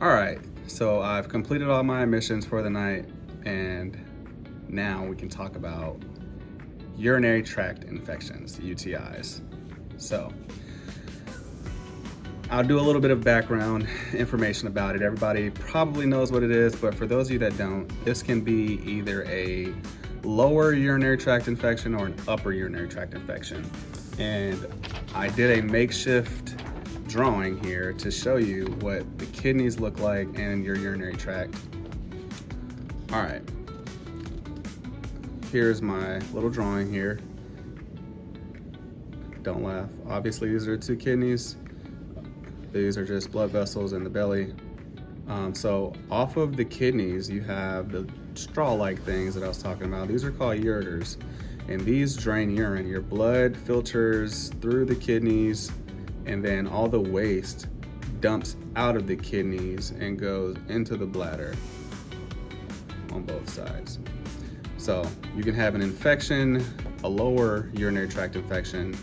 All right, so I've completed all my admissions for the night, and now we can talk about urinary tract infections, UTIs. So I'll do a little bit of background information about it. Everybody probably knows what it is, but for those of you that don't, this can be either a lower urinary tract infection or an upper urinary tract infection. And I did a makeshift drawing here to show you what the kidneys look like and your urinary tract. All right, here's my little drawing here. Don't laugh. Obviously, these are two kidneys. These are just blood vessels in the belly. So off of the kidneys, you have the straw-like things that I was talking about. These are called ureters, and these drain urine. Your blood filters through the kidneys, and then all the waste dumps out of the kidneys and goes into the bladder on both sides. So you can have an infection. A lower urinary tract infection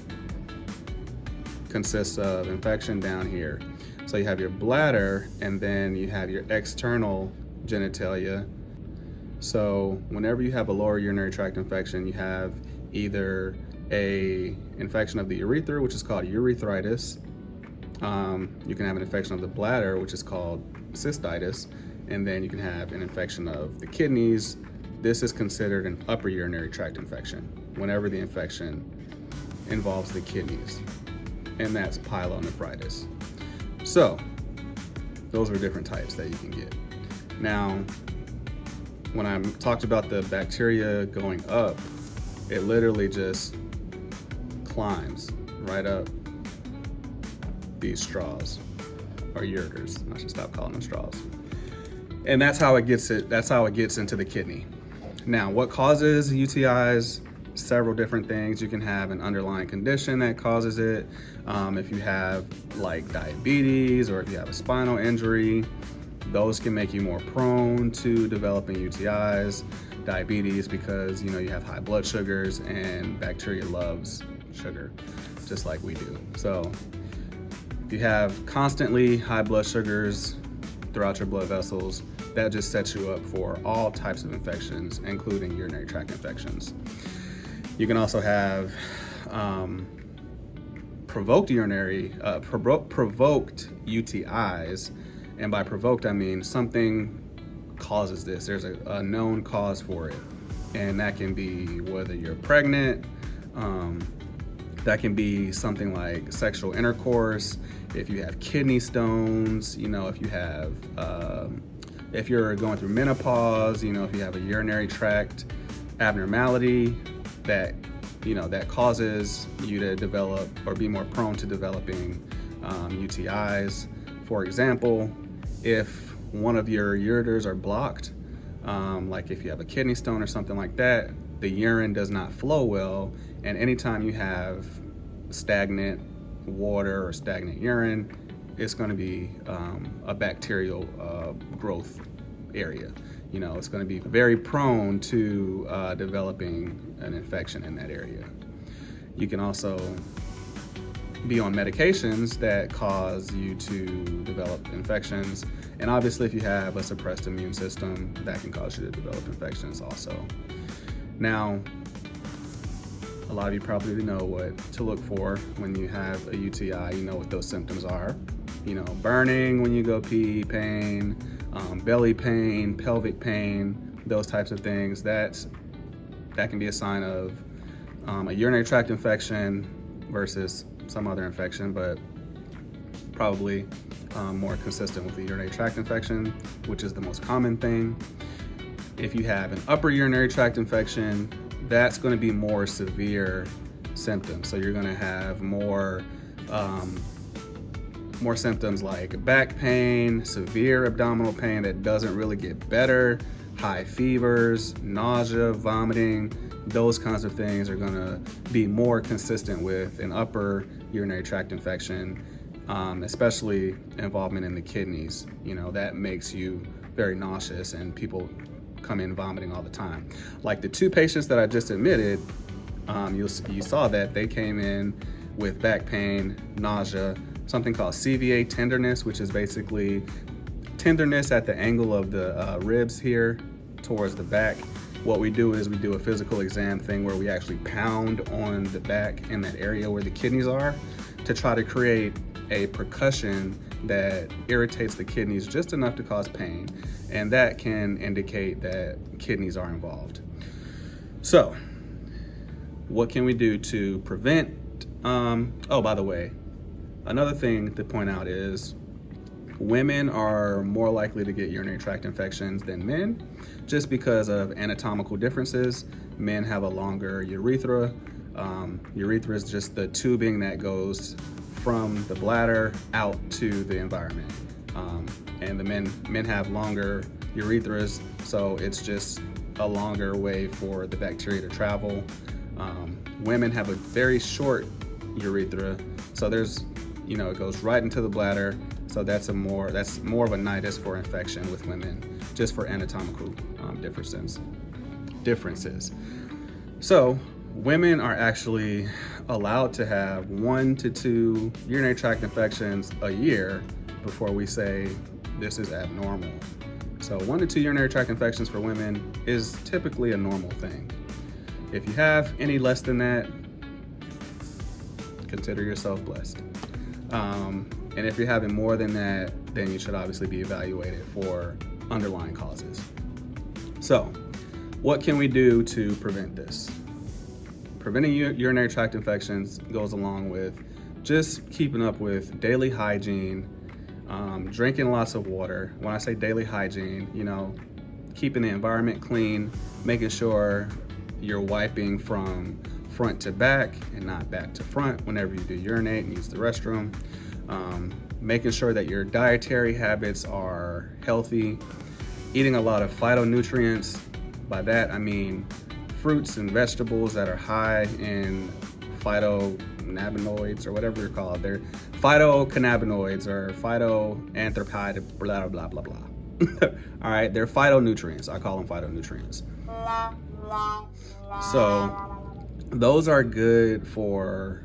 consists of infection down here. So you have your bladder, and then you have your external genitalia. So whenever you have a lower urinary tract infection, you have either a infection of the urethra, which is called urethritis. You can have an infection of the bladder, which is called cystitis, and then you can have an infection of the kidneys. This is considered an upper urinary tract infection whenever the infection involves the kidneys, and that's pyelonephritis. So those are different types that you can get. Now, when I talked about the bacteria going up, it literally just climbs right up these straws, or ureters. I should stop calling them straws. And that's how it gets into the kidney. Now, what causes UTIs? Several different things. You can have an underlying condition that causes it. If you have like diabetes, or if you have a spinal injury, those can make you more prone to developing UTIs. Diabetes, because you have high blood sugars, and bacteria loves sugar just like we do. So if you have constantly high blood sugars throughout your blood vessels, that just sets you up for all types of infections, including urinary tract infections. You can also have provoked UTIs, and by provoked I mean something causes this. There's a known cause for it, and that can be whether you're pregnant, that can be something like sexual intercourse, if you have kidney stones, if you have if you're going through menopause, if you have a urinary tract abnormality that causes you to develop or be more prone to developing UTIs. For example, if one of your ureters are blocked, like if you have a kidney stone or something like that, the urine does not flow well, and anytime you have stagnant water or stagnant urine, it's going to be a bacterial growth area. It's going to be very prone to developing an infection in that area. You can also be on medications that cause you to develop infections, and obviously if you have a suppressed immune system, that can cause you to develop infections also. Now, a lot of you probably know what to look for when you have a UTI. You know what those symptoms are. Burning when you go pee, pain, belly pain, pelvic pain, those types of things. That can be a sign of a urinary tract infection versus some other infection, but probably more consistent with the urinary tract infection, which is the most common thing. If you have an upper urinary tract infection, that's going to be more severe symptoms. So you're going to have more symptoms like back pain, severe abdominal pain that doesn't really get better, high fevers, nausea, vomiting. Those kinds of things are going to be more consistent with an upper urinary tract infection, especially involvement in the kidneys. That makes you very nauseous, and people come in vomiting all the time. Like the two patients that I just admitted, you saw that they came in with back pain, nausea, something called CVA tenderness, which is basically tenderness at the angle of the ribs here towards the back, what we do is we do a physical exam thing where we actually pound on the back in that area where the kidneys are to try to create a percussion that irritates the kidneys just enough to cause pain, and that can indicate that kidneys are involved. So what can we do to prevent oh, by the way, another thing to point out is women are more likely to get urinary tract infections than men, just because of anatomical differences. Men have a longer urethra. Urethra is just the tubing that goes from the bladder out to the environment. And the men have longer urethras, so it's just a longer way for the bacteria to travel. Women have a very short urethra, so there's, it goes right into the bladder. So that's more of a nidus for infection with women, just for anatomical differences. So women are actually allowed to have 1 to 2 urinary tract infections a year before we say this is abnormal. So 1 to 2 urinary tract infections for women is typically a normal thing. If you have any less than that, consider yourself blessed. And if you're having more than that, then you should obviously be evaluated for underlying causes. So, what can we do to prevent this? Preventing urinary tract infections goes along with just keeping up with daily hygiene, drinking lots of water. When I say daily hygiene, keeping the environment clean, making sure you're wiping from front to back and not back to front whenever you do urinate and use the restroom. Making sure that your dietary habits are healthy, eating a lot of phytonutrients. By that I mean fruits and vegetables that are high in phytonabinoids, or whatever you're called. They're phytocannabinoids or phytoanthropide, blah, blah, blah, blah. All right, they're phytonutrients. I call them phytonutrients. So those are good for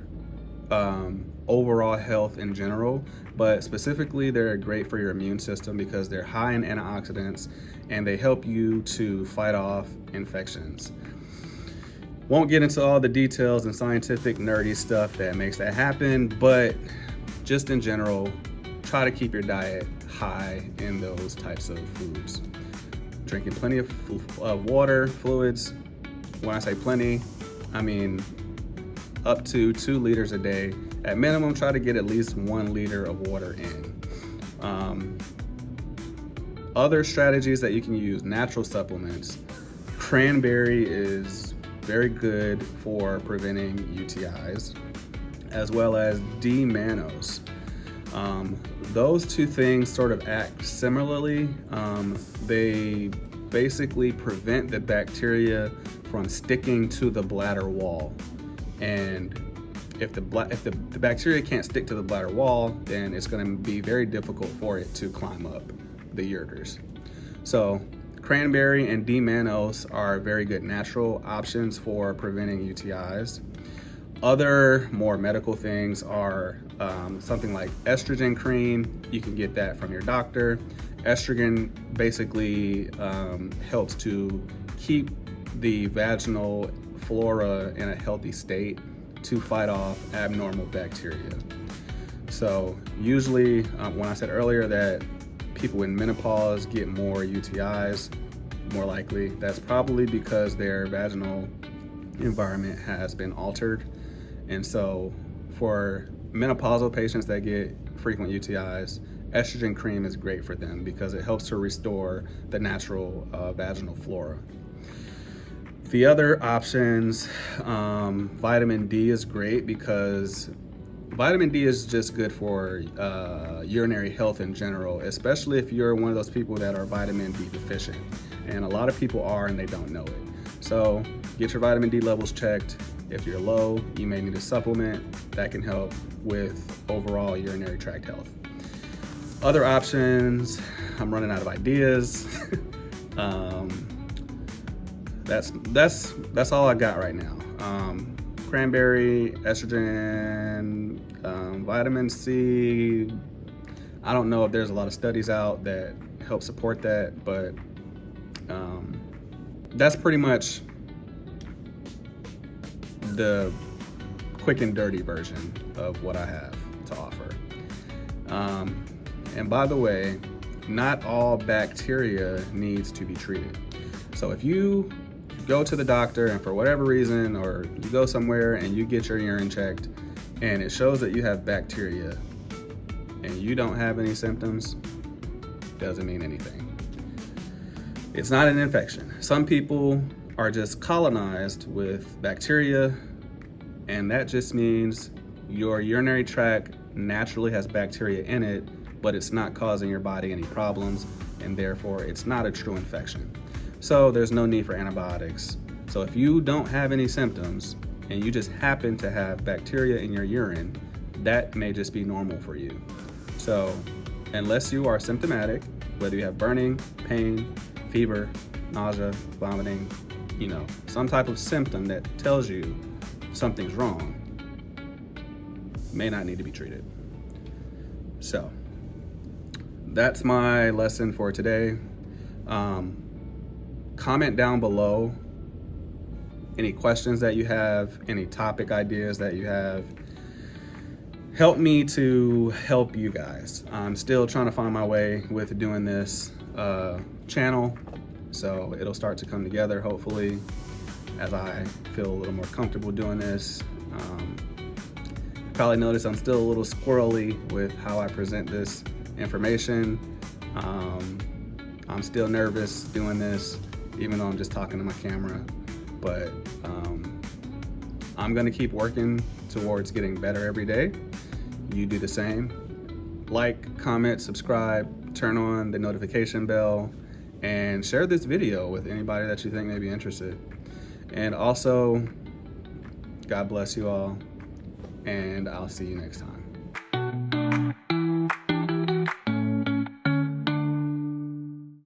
overall health in general, but specifically they're great for your immune system because they're high in antioxidants and they help you to fight off infections. Won't get into all the details and scientific nerdy stuff that makes that happen, but just in general, try to keep your diet high in those types of foods. Drinking plenty of water, fluids. When I say plenty, I mean up to 2 liters a day. At minimum, try to get at least 1 liter of water in. Other strategies that you can use, natural supplements. Cranberry is very good for preventing UTIs, as well as D-mannose. Those 2 things sort of act similarly. They basically prevent the bacteria from sticking to the bladder wall. And if the bacteria can't stick to the bladder wall, then it's going to be very difficult for it to climb up the ureters. So cranberry and D-mannose are very good natural options for preventing UTIs. Other more medical things are something like estrogen cream. You can get that from your doctor. Estrogen basically helps to keep the vaginal flora in a healthy state to fight off abnormal bacteria. So usually, when I said earlier that people in menopause get more UTIs, more likely, that's probably because their vaginal environment has been altered. And so for menopausal patients that get frequent UTIs, estrogen cream is great for them because it helps to restore the natural vaginal flora. The other options, vitamin D is great because vitamin D is just good for urinary health in general, especially if you're one of those people that are vitamin D deficient. And a lot of people are and they don't know it. So get your vitamin D levels checked. If you're low, you may need a supplement that can help with overall urinary tract health. Other options, I'm running out of ideas. That's all I got right now. Cranberry, estrogen, vitamin C, I don't know if there's a lot of studies out that help support that, but that's pretty much the quick and dirty version of what I have to offer. And by the way, not all bacteria needs to be treated. So if you go to the doctor and for whatever reason, or you go somewhere and you get your urine checked and it shows that you have bacteria and you don't have any symptoms, doesn't mean anything. It's not an infection. Some people are just colonized with bacteria, and that just means your urinary tract naturally has bacteria in it, but it's not causing your body any problems, and therefore it's not a true infection. So there's no need for antibiotics. So if you don't have any symptoms and you just happen to have bacteria in your urine, that may just be normal for you. So unless you are symptomatic, whether you have burning, pain, fever, nausea, vomiting, some type of symptom that tells you something's wrong, may not need to be treated. So that's my lesson for today. Comment down below any questions that you have, any topic ideas that you have. Help me to help you guys. I'm still trying to find my way with doing this channel, so it'll start to come together hopefully as I feel a little more comfortable doing this. Probably notice I'm still a little squirrely with how I present this information. I'm still nervous doing this, even though I'm just talking to my camera, but I'm gonna keep working towards getting better every day. You do the same. Like, comment, subscribe, turn on the notification bell, and share this video with anybody that you think may be interested. And also, God bless you all, and I'll see you next time.